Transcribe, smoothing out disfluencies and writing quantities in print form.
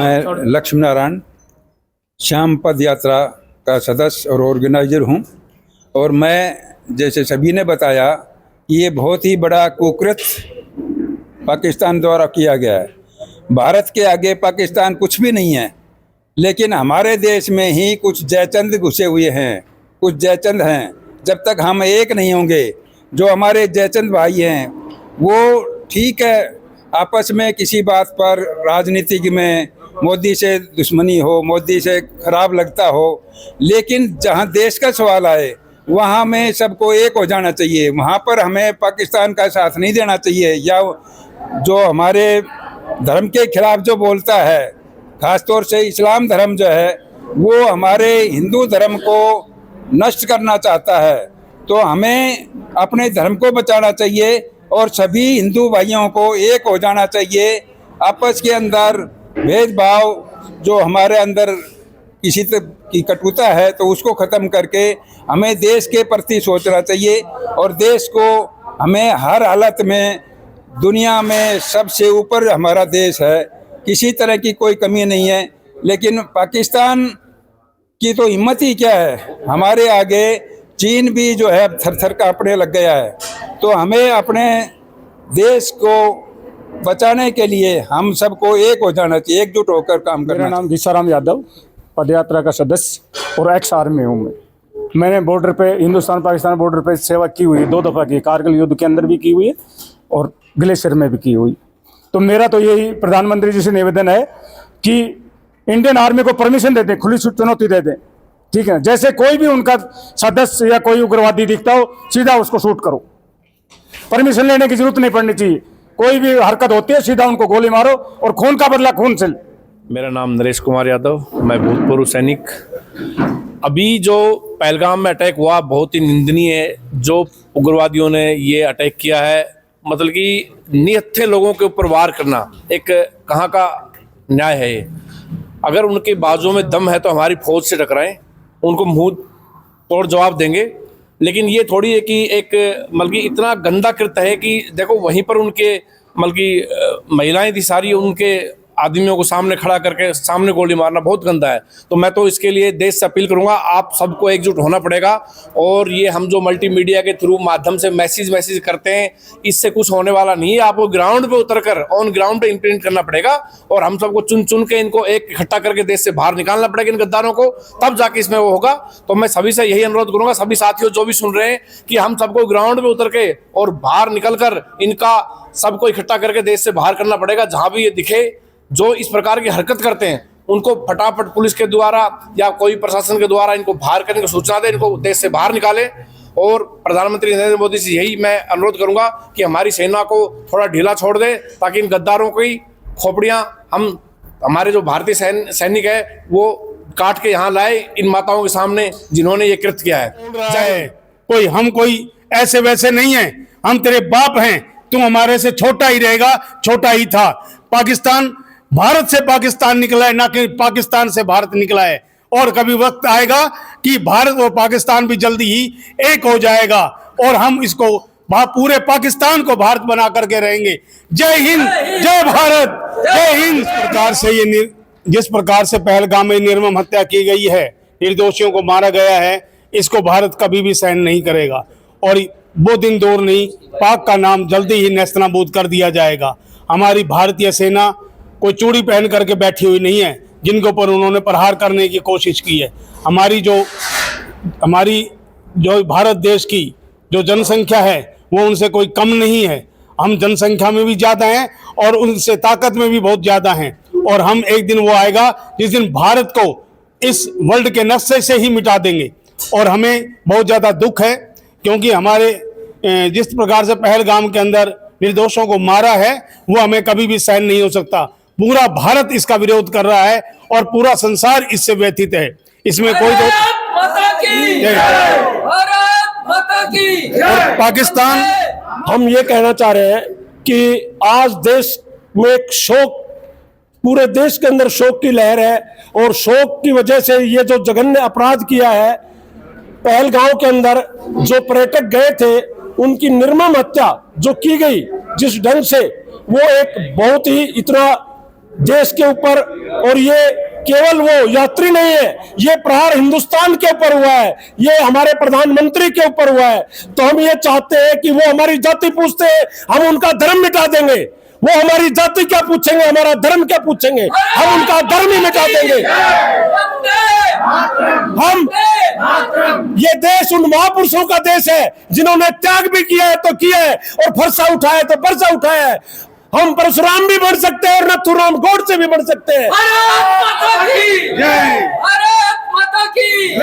मैं लक्ष्मी नारायण श्याम पद यात्रा का सदस्य और ऑर्गेनाइजर हूं। और मैं जैसे सभी ने बताया कि ये बहुत ही बड़ा कुकृत्य पाकिस्तान द्वारा किया गया है। भारत के आगे पाकिस्तान कुछ भी नहीं है, लेकिन हमारे देश में ही कुछ जयचंद घुसे हुए हैं, कुछ जयचंद हैं। जब तक हम एक नहीं होंगे, जो हमारे जयचंद भाई हैं वो ठीक है आपस में किसी बात पर राजनीतिक में मोदी से दुश्मनी हो, मोदी से खराब लगता हो, लेकिन जहां देश का सवाल आए वहां में सबको एक हो जाना चाहिए। वहां पर हमें पाकिस्तान का साथ नहीं देना चाहिए, या जो हमारे धर्म के खिलाफ जो बोलता है, खासतौर से इस्लाम धर्म जो है वो हमारे हिंदू धर्म को नष्ट करना चाहता है। तो हमें अपने धर्म को बचाना चाहिए और सभी हिंदू भाइयों को एक हो जाना चाहिए। आपस के अंदर भेदभाव जो हमारे अंदर किसी की कटुता है तो उसको ख़त्म करके हमें देश के प्रति सोचना चाहिए। और देश को हमें हर हालत में दुनिया में सबसे ऊपर हमारा देश है, किसी तरह की कोई कमी नहीं है। लेकिन पाकिस्तान की तो हिम्मत ही क्या है, हमारे आगे चीन भी जो है थर थर कांपने लग गया है। तो हमें अपने देश को बचाने के लिए हम सबको एक हो जाना चाहिए, एकजुट होकर काम करना। मेरा नाम घीसाराम यादव, पदयात्रा का सदस्य और एक्स आर्मी हूँ मैंने बॉर्डर पे, हिंदुस्तान पाकिस्तान बॉर्डर पे सेवा की हुई है, 2 दफ़ा की, कारगिल युद्ध के अंदर भी की हुई है और ग्लेशियर में भी की हुई। तो मेरा तो यही प्रधानमंत्री जी से निवेदन है कि इंडियन आर्मी को परमिशन दे दें, खुली चुनौती दे दें, ठीक है। जैसे कोई भी उनका सदस्य या कोई उग्रवादी दिखता हो सीधा उसको शूट करो, परमिशन लेने की जरूरत नहीं पड़नी चाहिए। कोई भी हरकत होती है सीधा उनको गोली मारो और खून का बदला खून से। मेरा नाम नरेश कुमार यादव, मैं भूतपूर्व सैनिक। अभी जो पहलगाम में अटैक हुआ बहुत ही निंदनीय है। जो उग्रवादियों ने ये अटैक किया है, मतलब कि निहत्थे लोगों के ऊपर वार करना एक कहाँ का न्याय है ये। अगर उनके बाजू में दम है तो हमारी फौज से टकराएं, उनको मुंह तोड़ जवाब देंगे। लेकिन ये थोड़ी है कि एक मतलब कि इतना गंदा कृत्य है कि देखो वहीं पर उनके मतलब कि महिलाएं थी सारी, उनके आदमियों को सामने खड़ा करके सामने गोली मारना बहुत गंदा है। तो मैं तो इसके लिए देश से अपील करूंगा, आप सबको एकजुट होना पड़ेगा। और ये हम जो मल्टीमीडिया के थ्रू माध्यम से मैसेज करते हैं, इससे कुछ होने वाला नहीं है। आपको ग्राउंड पे उतरकर ऑन ग्राउंड पे इम्प्लीमेंट करना पड़ेगा और हम सबको चुन चुन के इनको एक इकट्ठा करके देश से बाहर निकालना पड़ेगा, इन गद्दारों को, तब जाके इसमें वो होगा। तो मैं सभी से यही अनुरोध करूंगा, सभी साथियों जो भी सुन रहे हैं, कि हम सबको ग्राउंड पे उतर के और बाहर निकल कर इनका सबको इकट्ठा करके देश से बाहर करना पड़ेगा। जहां भी ये दिखे जो इस प्रकार की हरकत करते हैं उनको फटाफट पुलिस के द्वारा या कोई प्रशासन के द्वारा इनको बाहर करने की सूचना दें, इनको देश से बाहर निकालें। और प्रधानमंत्री नरेंद्र मोदी से यही मैं अनुरोध करूंगा कि हमारी सेना को थोड़ा ढीला छोड़ दें, ताकि इन गद्दारों की खोपड़ियां हमारे जो भारतीय सैनिक है वो काट के यहाँ लाए इन माताओं के सामने जिन्होंने ये कृत्य किया है। कोई ऐसे वैसे नहीं है, हम तेरे बाप हैं, तू हमारे से छोटा ही रहेगा, छोटा ही था। पाकिस्तान भारत से पाकिस्तान निकला है, ना कि पाकिस्तान से भारत निकला है। और कभी वक्त आएगा कि भारत और पाकिस्तान भी जल्दी ही एक हो जाएगा और हम इसको पूरे पाकिस्तान को भारत बना करके रहेंगे। जय हिंद, जय भारत, जय हिंद। प्रकार से जिस प्रकार से पहलगाम में निर्मम हत्या की गई है, निर्दोषियों को मारा गया है, इसको भारत कभी भी सहन नहीं करेगा। और वो दिन दूर नहीं, पाक का नाम जल्दी ही नेस्तनाबूद कर दिया जाएगा। हमारी भारतीय सेना कोई चूड़ी पहन करके बैठी हुई नहीं है जिनके ऊपर उन्होंने प्रहार करने की कोशिश की है। हमारी जो भारत देश की जो जनसंख्या है वो उनसे कोई कम नहीं है। हम जनसंख्या में भी ज़्यादा हैं और उनसे ताकत में भी बहुत ज़्यादा हैं। और हम एक दिन वो आएगा जिस दिन भारत को इस वर्ल्ड के नक्शे से ही मिटा देंगे। और हमें बहुत ज़्यादा दुख है क्योंकि हमारे जिस प्रकार से पहलगाम के अंदर निर्दोषों को मारा है वो हमें कभी भी सहन नहीं हो सकता। पूरा भारत इसका विरोध कर रहा है और पूरा संसार इससे व्यथित है। इसमें कोई पाकिस्तान, हम ये कहना चाह रहे हैं कि आज देश में एक शोक, पूरे देश के अंदर शोक की लहर है। और शोक की वजह से ये जो जघन्य अपराध किया है, पहलगांव के अंदर जो पर्यटक गए थे उनकी निर्मम हत्या जो की गई, जिस ढंग से वो एक बहुत ही इतना देश के ऊपर, और ये केवल वो यात्री नहीं है, ये प्रहार हिंदुस्तान के ऊपर हुआ है, ये हमारे प्रधानमंत्री के ऊपर हुआ है। तो हम ये चाहते हैं कि वो हमारी जाति पूछते हैं, हम उनका धर्म मिटा देंगे। वो हमारी जाति क्या पूछेंगे, हमारा धर्म क्या पूछेंगे, हम उनका धर्म ही मिटा देंगे। हम ये देश उन महापुरुषों का देश है जिन्होंने त्याग भी किया है तो किया है, और फरसा उठाया तो फरसा उठाया है। हम परशुराम भी बन सकते हैं और नथुराम गोडसे भी बन सकते हैं। भारत माता की जय। भारत माता की जय।